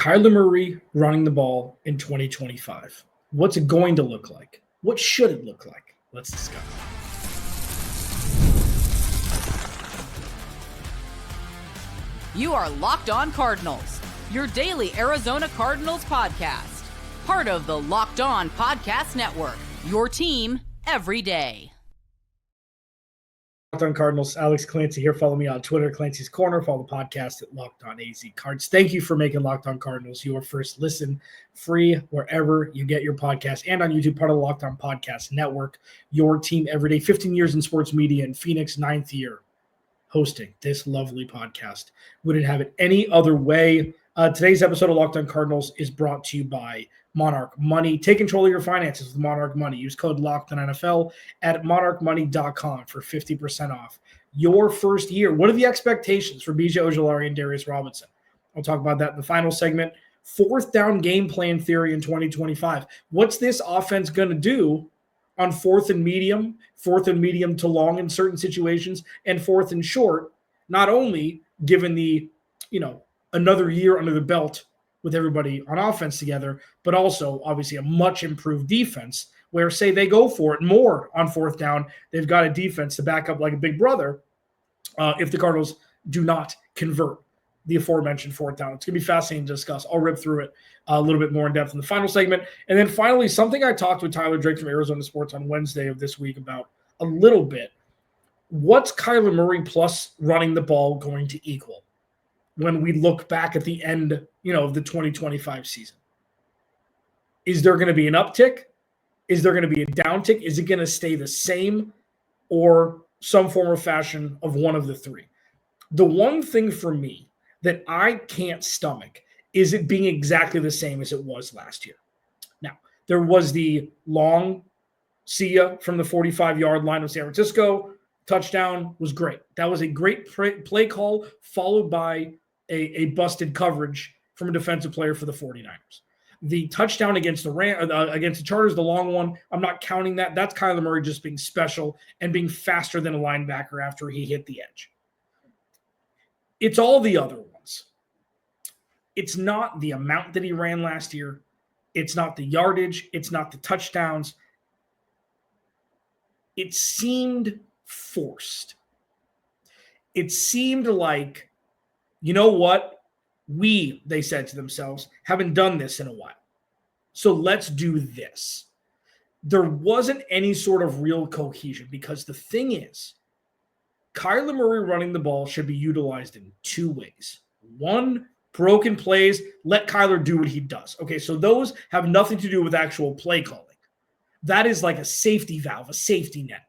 Kyler Murray running the ball in 2025. What's it going to look like? What should it look like? Let's discuss. You are Locked On Cardinals, your daily Arizona Cardinals podcast. Part of the Locked On Podcast Network, your team every day. Locked On Cardinals, Alex Clancy here. Follow me on Twitter, Clancy's Corner. Follow the podcast at Locked On AZ Cards. Thank you for making Locked On Cardinals your first listen, free wherever you get your podcast, and on YouTube, part of the Locked On Podcast Network, your team every day. 15 years in sports media in Phoenix, 9th year hosting this lovely podcast. Wouldn't have it any other way. Today's episode of Locked On Cardinals is brought to you by Monarch Money. Take control of your finances with Monarch Money. Use code LOCKEDONNFL at monarchmoney.com for 50% off your first year. What are the expectations for BJ Ojalari and Darius Robinson? I'll talk about that in the final segment. Fourth down game plan theory in 2025. What's this offense going to do on fourth and medium to long in certain situations, and fourth and short, not only given the, another year under the belt with everybody on offense together, but also obviously a much improved defense where, say, they go for it more on fourth down. They've got a defense to back up like a big brother if the Cardinals do not convert the aforementioned fourth down. It's going to be fascinating to discuss. I'll rip through it a little bit more in depth in the final segment. And then finally, something I talked with Tyler Drake from Arizona Sports on Wednesday of this week about a little bit. What's Kyler Murray plus running the ball going to equal when we look back at the end, of the 2025 season? Is there going to be an uptick? Is there going to be a downtick? Is it going to stay the same, or some form or fashion of one of the three? The one thing for me that I can't stomach is it being exactly the same as it was last year. Now, there was the long see ya from the 45-yard line of San Francisco. Touchdown was great. That was a great play call followed by a busted coverage from a defensive player for the 49ers. The touchdown against the Chargers, the long one, I'm not counting that. That's Kyler Murray just being special and being faster than a linebacker after he hit the edge. It's all the other ones. It's not the amount that he ran last year. It's not the yardage. It's not the touchdowns. It seemed forced. It seemed like, you know what? They said to themselves, haven't done this in a while. So let's do this. There wasn't any sort of real cohesion, because the thing is, Kyler Murray running the ball should be utilized in two ways. One, broken plays, let Kyler do what he does. Okay, so those have nothing to do with actual play calling. That is like a safety valve, a safety net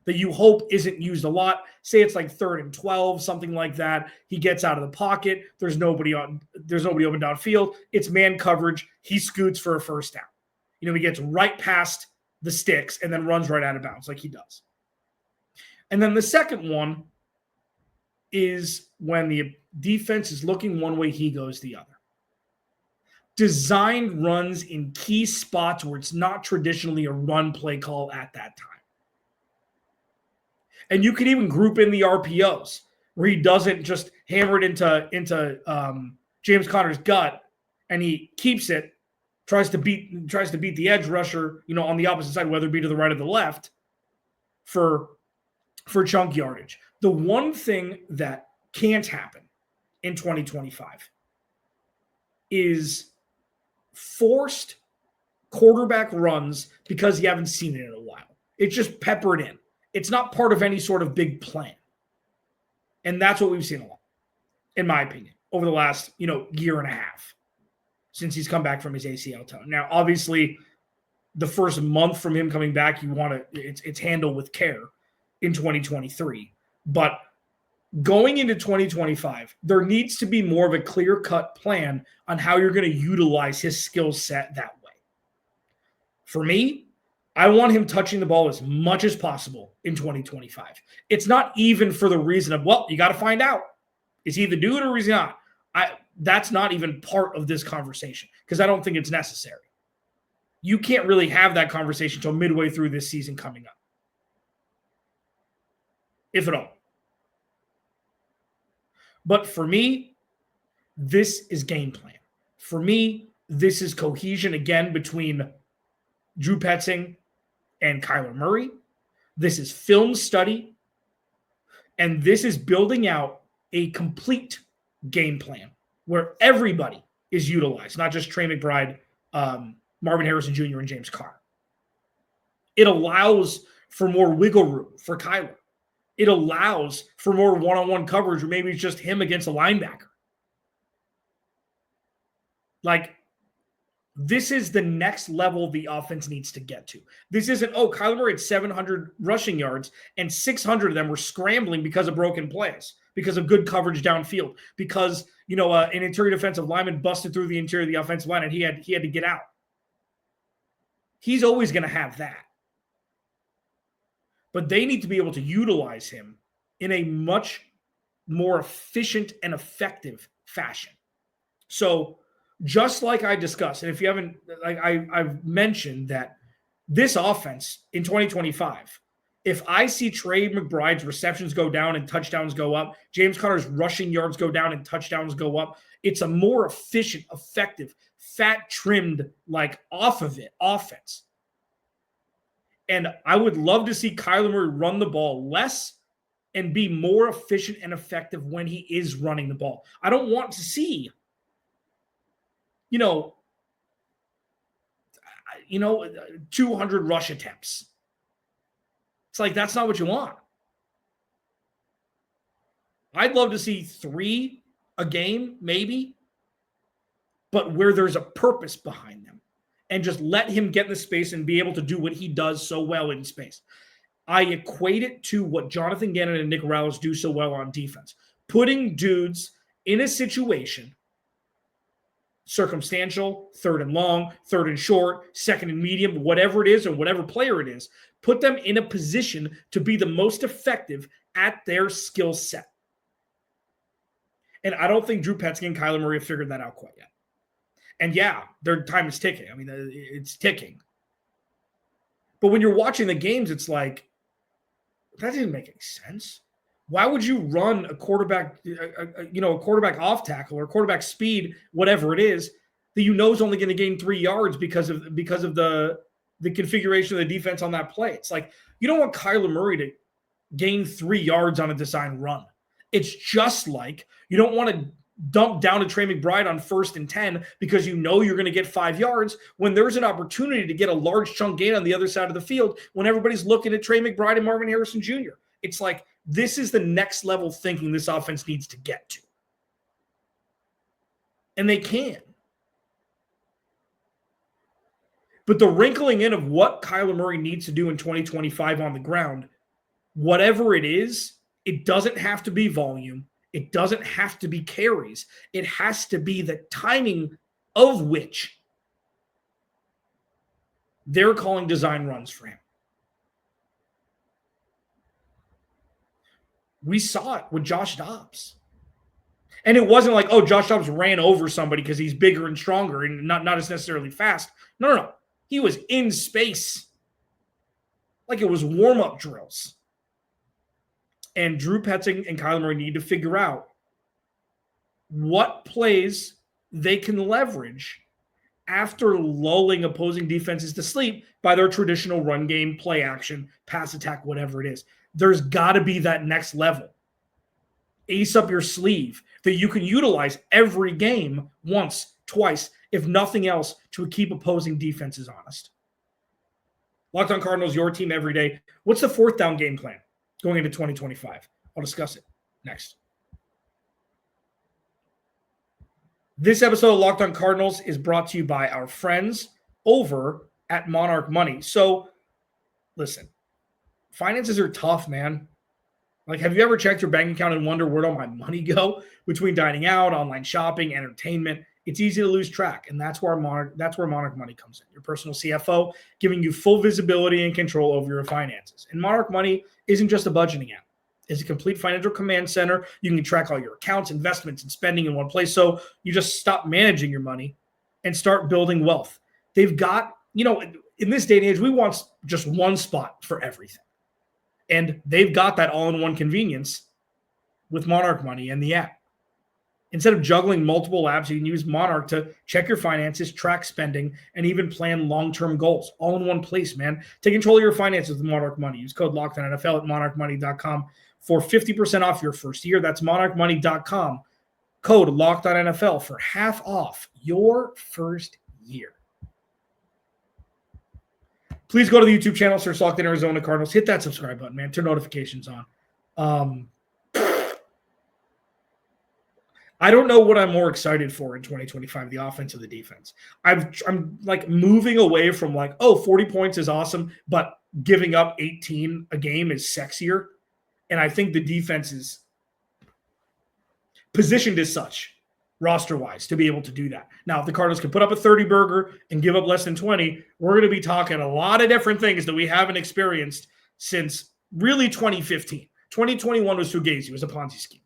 that you hope isn't used a lot. Say it's like 3rd and 12, something like that. He gets out of the pocket. There's nobody open downfield. It's man coverage. He scoots for a first down. He gets right past the sticks and then runs right out of bounds like he does. And then the second one is when the defense is looking one way, he goes the other. Designed runs in key spots where it's not traditionally a run play call at that time. And you can even group in the RPOs where he doesn't just hammer it into James Conner's gut and he keeps it, tries to beat the edge rusher, on the opposite side, whether it be to the right or the left, for chunk yardage. The one thing that can't happen in 2025 is forced quarterback runs because you haven't seen it in a while. It's just peppered in. It's not part of any sort of big plan. And that's what we've seen a lot, in my opinion, over the last, year and a half since he's come back from his ACL toe. Now, obviously, the first month from him coming back, it's handled with care in 2023. But going into 2025, there needs to be more of a clear-cut plan on how you're going to utilize his skill set that way. For me, I want him touching the ball as much as possible in 2025. It's not even for the reason of, you got to find out. Is he the dude or is he not? That's not even part of this conversation because I don't think it's necessary. You can't really have that conversation until midway through this season coming up, if at all. But for me, this is game plan. For me, this is cohesion again between Drew Petzing and Kyler Murray. This is film study. And this is building out a complete game plan where everybody is utilized, not just Trey McBride, Marvin Harrison Jr., and James Conner. It allows for more wiggle room for Kyler. It allows for more one-on-one coverage, or maybe it's just him against a linebacker. Like, this is the next level the offense needs to get to. This isn't, Kyler Murray had 700 rushing yards, and 600 of them were scrambling because of broken plays, because of good coverage downfield, because, an interior defensive lineman busted through the interior of the offensive line, and he had to get out. He's always going to have that. But they need to be able to utilize him in a much more efficient and effective fashion. So, just like I discussed, and if you haven't, I've mentioned that this offense in 2025, if I see Trey McBride's receptions go down and touchdowns go up, James Conner's rushing yards go down and touchdowns go up, it's a more efficient, effective, fat-trimmed, off of it offense. And I would love to see Kyler Murray run the ball less and be more efficient and effective when he is running the ball. I don't want to see 200 rush attempts. It's that's not what you want. I'd love to see 3 a game, maybe, but where there's a purpose behind them, and just let him get in the space and be able to do what he does so well in space. I equate it to what Jonathan Gannon and Nick Rallis do so well on defense. Putting dudes in a situation, circumstantial, 3rd and long, 3rd and short, 2nd and medium, whatever it is or whatever player it is, put them in a position to be the most effective at their skill set. And I don't think Drew Petzing and Kyler Murray have figured that out quite yet. And yeah, their time is ticking. I mean, it's ticking. But when you're watching the games, it's that didn't make any sense. Why would you run a quarterback, a quarterback off tackle or quarterback speed, whatever it is, that is only going to gain 3 yards because of the configuration of the defense on that play? It's you don't want Kyler Murray to gain 3 yards on a design run. It's just you don't want to dump down to Trey McBride on 1st and 10 because you're going to get 5 yards when there's an opportunity to get a large chunk gain on the other side of the field when everybody's looking at Trey McBride and Marvin Harrison Jr. It's this is the next level thinking this offense needs to get to. And they can. But the wrinkling in of what Kyler Murray needs to do in 2025 on the ground, whatever it is, it doesn't have to be volume. It doesn't have to be carries. It has to be the timing of which they're calling design runs for him. We saw it with Josh Dobbs. And it wasn't Josh Dobbs ran over somebody because he's bigger and stronger and not as necessarily fast. No. He was in space. It was warm-up drills. And Drew Petzing and Kyler Murray need to figure out what plays they can leverage after lulling opposing defenses to sleep by their traditional run game, play action, pass attack, whatever it is. There's got to be that next level. Ace up your sleeve that you can utilize every game once, twice, if nothing else, to keep opposing defenses honest. Locked On Cardinals, your team every day. What's the 4th down game plan going into 2025? I'll discuss it next. This episode of Locked On Cardinals is brought to you by our friends over at Monarch Money. So, listen. Finances are tough, man. Have you ever checked your bank account and wonder where'd all my money go between dining out, online shopping, entertainment? It's easy to lose track, and that's where Monarch Money comes in. Your personal CFO, giving you full visibility and control over your finances. And Monarch Money isn't just a budgeting app. It's a complete financial command center. You can track all your accounts, investments, and spending in one place. So you just stop managing your money and start building wealth. They've got, in this day and age, we want just one spot for everything. And they've got that all-in-one convenience with Monarch Money and the app. Instead of juggling multiple apps, you can use Monarch to check your finances, track spending, and even plan long-term goals all in one place, man. Take control of your finances with Monarch Money. Use code LOCKEDONNFL at monarchmoney.com for 50% off your first year. That's monarchmoney.com. Code LOCKEDONNFL for half off your first year. Please go to the YouTube channel, search Locked On Arizona Cardinals. Hit that subscribe button, man. Turn notifications on. I don't know what I'm more excited for in 2025, the offense or the defense. I'm like moving away from like, 40 points is awesome, but giving up 18 a game is sexier. And I think the defense is positioned as such, roster-wise, to be able to do that. Now, if the Cardinals can put up a 30-burger and give up less than 20, we're going to be talking a lot of different things that we haven't experienced since really 2015. 2021 was Fugazi. It was a Ponzi scheme.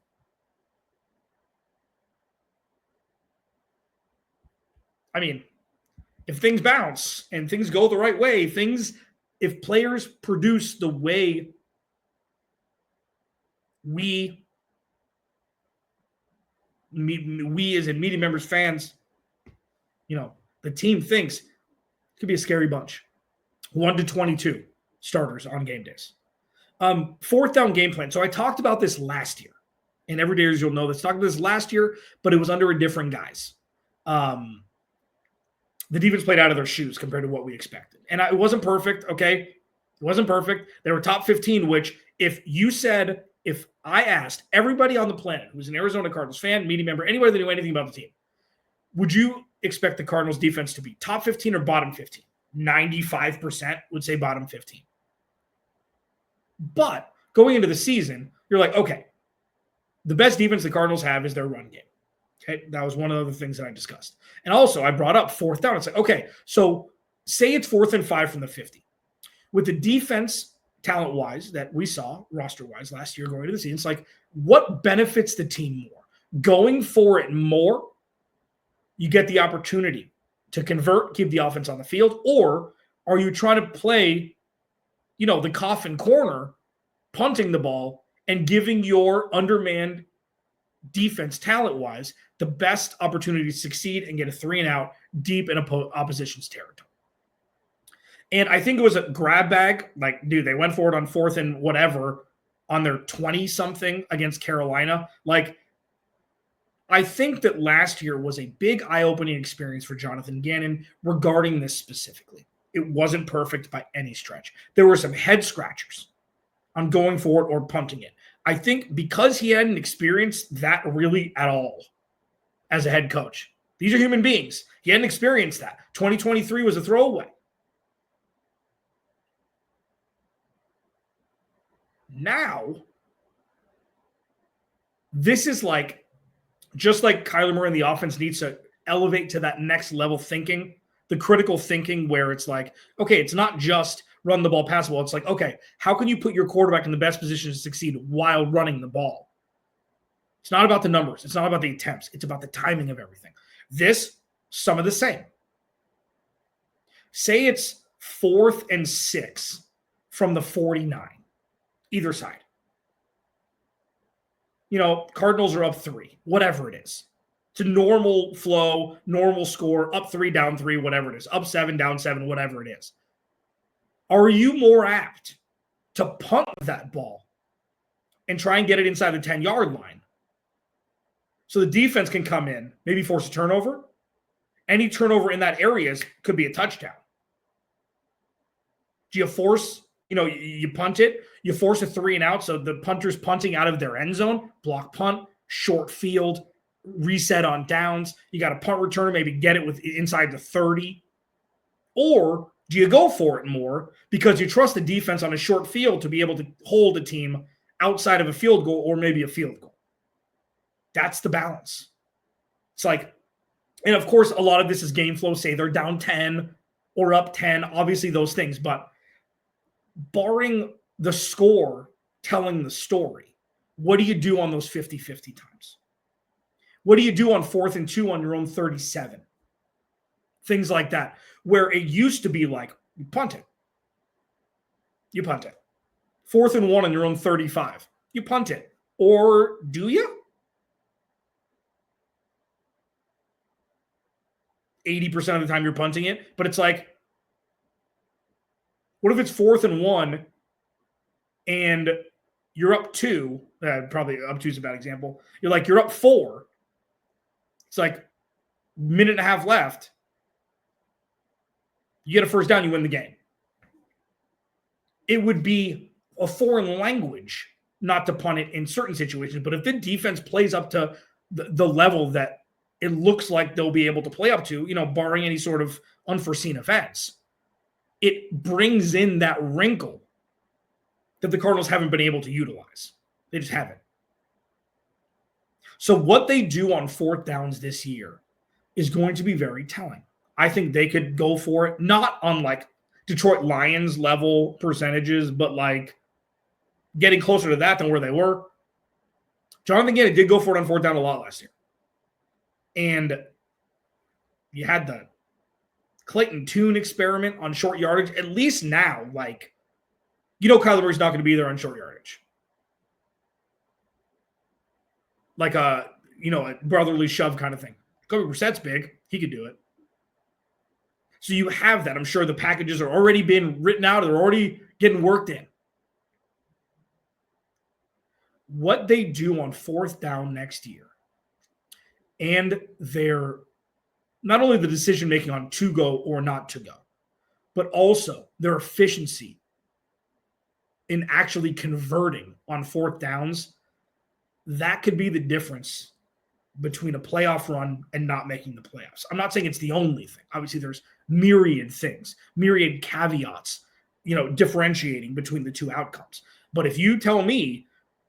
I mean, if things bounce and things go the right way, if players produce the way we as in media members, fans, the team thinks, it could be a scary bunch. 1 to 22 starters on game days. Fourth down game plan. So I talked about this last year, and every day you'll know this. Talked about this last year, but it was under a different guise. The defense played out of their shoes compared to what we expected. And it wasn't perfect, okay? It wasn't perfect. They were top 15, which if I asked everybody on the planet who's an Arizona Cardinals fan, media member, anybody that knew anything about the team, would you expect the Cardinals defense to be top 15 or bottom 15? 95% would say bottom 15. But going into the season, you're like, okay, the best defense the Cardinals have is their run game. Okay, that was one of the things that I discussed. And also, I brought up fourth down. It's like, okay, so say it's 4th and 5 from the 50. With the defense, talent-wise, that we saw, roster-wise, last year going into the season, it's like, what benefits the team more? Going for it more, you get the opportunity to convert, keep the offense on the field, or are you trying to play, the coffin corner, punting the ball, and giving your undermanned defense, talent-wise, the best opportunity to succeed and get a 3-and-out deep in opposition's territory. And I think it was a grab bag. Like, dude, they went for it on 4th and whatever on their 20-something against Carolina. Like, I think that last year was a big eye-opening experience for Jonathan Gannon regarding this specifically. It wasn't perfect by any stretch. There were some head scratchers on going for it or punting it. I think because he hadn't experienced that really at all as a head coach. These are human beings. He hadn't experienced that. 2023 was a throwaway. Now, this is like, just like Kyler Murray and the offense needs to elevate to that next level thinking, the critical thinking where it's like, okay, it's not just run the ball, pass the ball. It's like, okay, how can you put your quarterback in the best position to succeed while running the ball? It's not about the numbers. It's not about the attempts. It's about the timing of everything. Some of the same. Say it's 4th and 6 from the 49, either side. Cardinals are up 3, whatever it is. It's a normal flow, normal score, up 3, down 3, whatever it is. Up 7, down 7, whatever it is. Are you more apt to punt that ball and try and get it inside the 10-yard line so the defense can come in, maybe force a turnover? Any turnover in that area could be a touchdown. Do you force, you punt it, you force a 3-and-out, so the punter's punting out of their end zone, block punt, short field, reset on downs. You got a punt returner, maybe get it with inside the 30. Or do you go for it more because you trust the defense on a short field to be able to hold a team outside of a field goal or maybe a field goal? That's the balance. It's like, and of course, a lot of this is game flow. Say they're down 10 or up 10, obviously those things. But barring the score telling the story, what do you do on those 50-50 times? What do you do on 4th and 2 on your own 37? Things like that, where it used to be like, you punt it. 4th and 1 on your own 35. You punt it. Or do you? 80% of the time you're punting it. But it's like, what if it's 4th and 1 and you're up 2? Probably up 2 is a bad example. You're up 4. It's like minute and a half left. You get a first down, you win the game. It would be a foreign language not to punt it in certain situations. But if the defense plays up to the level that it looks like they'll be able to play up to, barring any sort of unforeseen events, it brings in that wrinkle that the Cardinals haven't been able to utilize. They just haven't. So what they do on 4th downs this year is going to be very telling. I think they could go for it, not on like Detroit Lions level percentages, but like getting closer to that than where they were. Jonathan Gannon did go for it on 4th down a lot last year. And you had the Clayton Tune experiment on short yardage. At least now, Kyler Murray's not going to be there on short yardage. Like a brotherly shove kind of thing. Jacoby Brissett's big. He could do it. So you have that. I'm sure the packages are already been written out. They're already getting worked in. What they do on 4th down next year and their not only the decision-making on to go or not to go, but also their efficiency in actually converting on 4th downs, that could be the difference between a playoff run and not making the playoffs. I'm not saying it's the only thing. Obviously, there's myriad things, myriad caveats, differentiating between the two outcomes. But if you tell me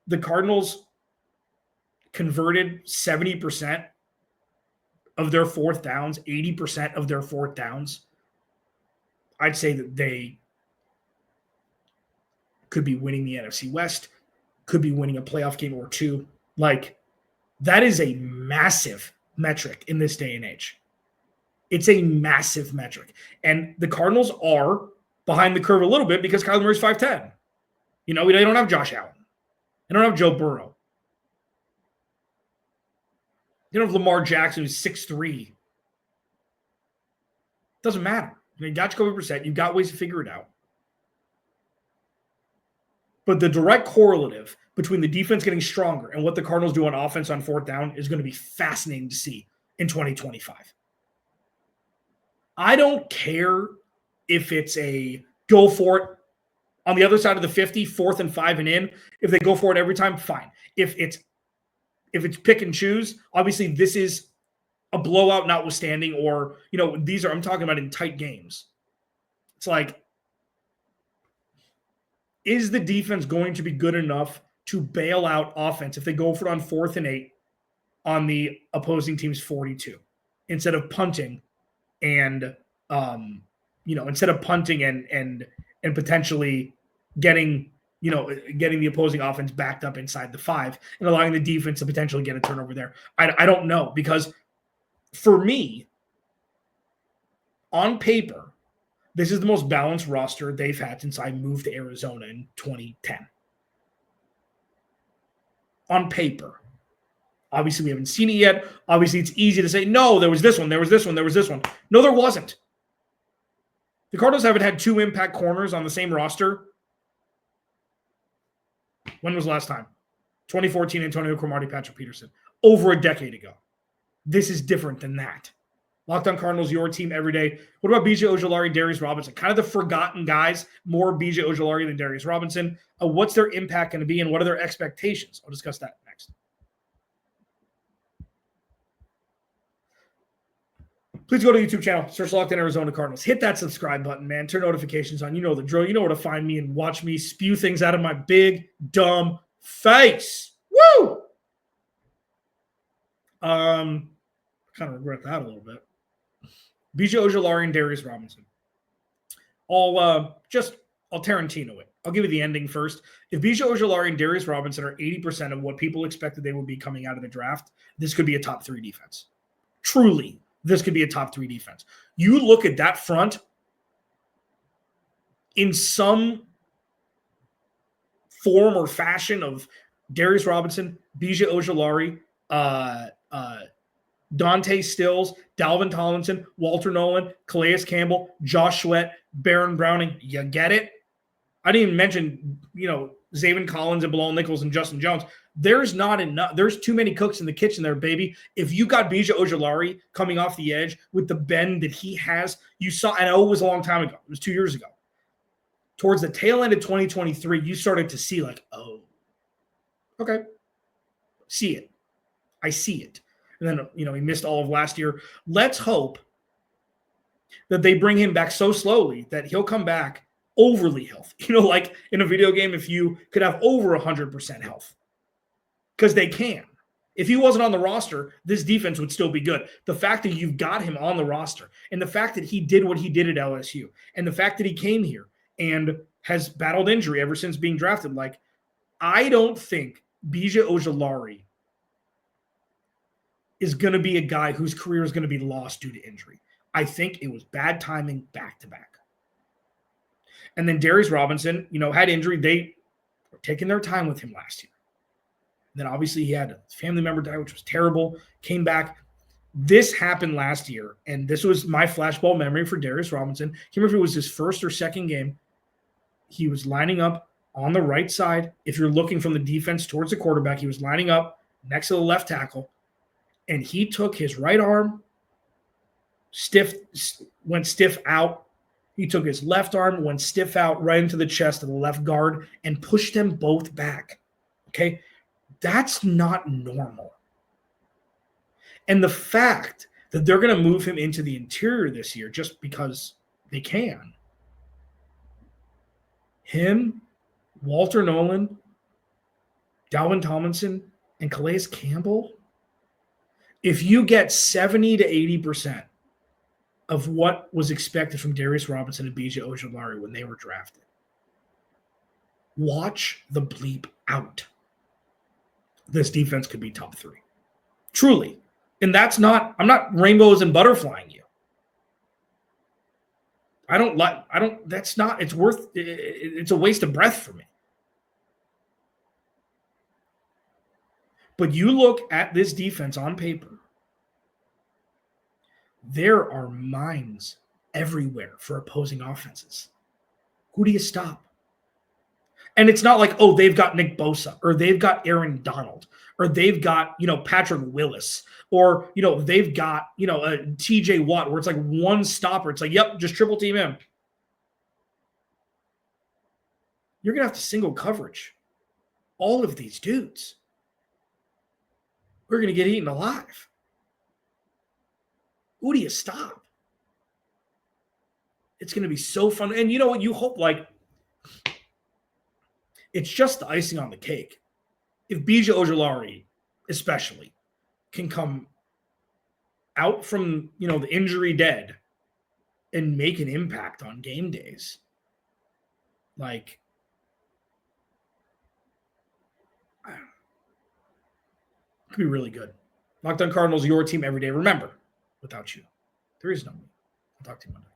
the Cardinals converted 70% of their 4th downs, 80% of their 4th downs, I'd say that they could be winning the NFC West, could be winning a playoff game or two. That is a massive metric in this day and age. It's a massive metric. And the Cardinals are behind the curve a little bit because Kyler Murray's 5'10". They don't have Josh Allen. They don't have Joe Burrow. They don't have Lamar Jackson, who's 6'3". Doesn't matter. You got Jacoby Brissett. You've got ways to figure it out. But the direct correlative between the defense getting stronger and what the Cardinals do on offense on 4th down is going to be fascinating to see in 2025. I don't care if it's a go for it on the other side of the 50, 4th and 5 and in. If they go for it every time, fine. If it's pick and choose, obviously this is a blowout notwithstanding, or, I'm talking about in tight games. It's like, is the defense going to be good enough to bail out offense if they go for it on 4th and 8 on the opposing team's 42 instead of punting and potentially getting the opposing offense backed up inside the 5 and allowing the defense to potentially get a turnover there? I don't know, because for me, on paper, this is the most balanced roster they've had since I moved to Arizona in 2010. On paper. Obviously, we haven't seen it yet. Obviously, it's easy to say, no, there was this one, there was this one, there was this one. No, there wasn't. The Cardinals haven't had 2 impact corners on the same roster. When was the last time? 2014, Antonio Cromartie, Patrick Peterson. Over a decade ago. This is different than that. Locked On Cardinals, your team every day. What about BJ Ojalari, Darius Robinson? Kind of the forgotten guys, more BJ Ojalari than Darius Robinson. What's their impact going to be, and what are their expectations? I'll discuss that next. Please go to the YouTube channel, search Locked On Arizona Cardinals. Hit that subscribe button, man. Turn notifications on. You know the drill. You know where to find me and watch me spew things out of my big, dumb face. Woo! Kind of regret that a little bit. BJ Ojalari and Darius Robinson. I'll Tarantino it. I'll give you the ending first. If BJ Ojalari and Darius Robinson are 80% of what people expected they would be coming out of the draft, this could be a top 3 defense. Truly, this could be a top 3 defense. You look at that front, in some form or fashion of Darius Robinson, BJ Ojalari, Dante Stills, Dalvin Tomlinson, Walter Nolan, Calais Campbell, Josh Sweat, Baron Browning. You get it? I didn't even mention, Zaven Collins and Bilal Nichols and Justin Jones. There's not enough. There's too many cooks in the kitchen there, baby. If you got Bija Ojalari coming off the edge with the bend that he has, you saw, I know it was a long time ago. It was 2 years ago. Towards the tail end of 2023, you started to see oh, okay. See it. I see it. And then, he missed all of last year. Let's hope that they bring him back so slowly that he'll come back overly healthy. Like in a video game, if you could have over 100% health. Because they can. If he wasn't on the roster, this defense would still be good. The fact that you've got him on the roster and the fact that he did what he did at LSU and the fact that he came here and has battled injury ever since being drafted, I don't think Bija Ojalari is going to be a guy whose career is going to be lost due to injury. I think it was bad timing back-to-back. And then Darius Robinson, had injury. They were taking their time with him last year. And then obviously he had a family member die, which was terrible, came back. This happened last year, and this was my flashball memory for Darius Robinson. I can't remember if it was his first or second game. He was lining up on the right side. If you're looking from the defense towards the quarterback, he was lining up next to the left tackle, and he took his right arm, went stiff out. He took his left arm, went stiff out right into the chest of the left guard, and pushed them both back. Okay? That's not normal. And the fact that they're going to move him into the interior this year just because they can. Him, Walter Nolan, Dalvin Tomlinson, and Calais Campbell, if you get 70 to 80% of what was expected from Darius Robinson and Bija Ojalari when they were drafted, watch the bleep out. This defense could be top 3. Truly. And I'm not rainbows and butterflying you. It's a waste of breath for me. But you look at this defense on paper, there are mines everywhere for opposing offenses. Who do you stop? And it's not like, they've got Nick Bosa, or they've got Aaron Donald, or they've got, Patrick Willis, or, they've got, a TJ Watt, where it's like one stopper. It's like, yep, just triple team him. You're going to have to single coverage all of these dudes. We're going to get eaten alive. Who do you stop? It's going to be so fun. And you know what? You hope, it's just the icing on the cake. If Bija Ojalari, especially, can come out from, the injury dead and make an impact on game days, it could be really good. Locked On Cardinals, your team every day. Remember, without you, there is no me. I'll talk to you Monday.